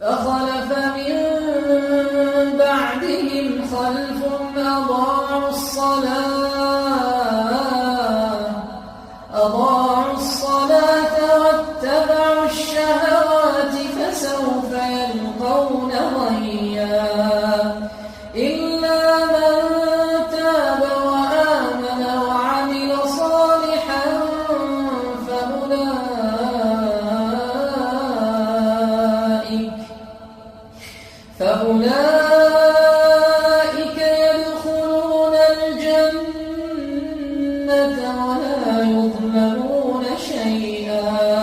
فخلف من بعدهم خلف أضاعوا الصلاة واتبعوا الشهوات فسوف يلقون غيا إلا من تاب وآمن وعمل صالحا فأولئك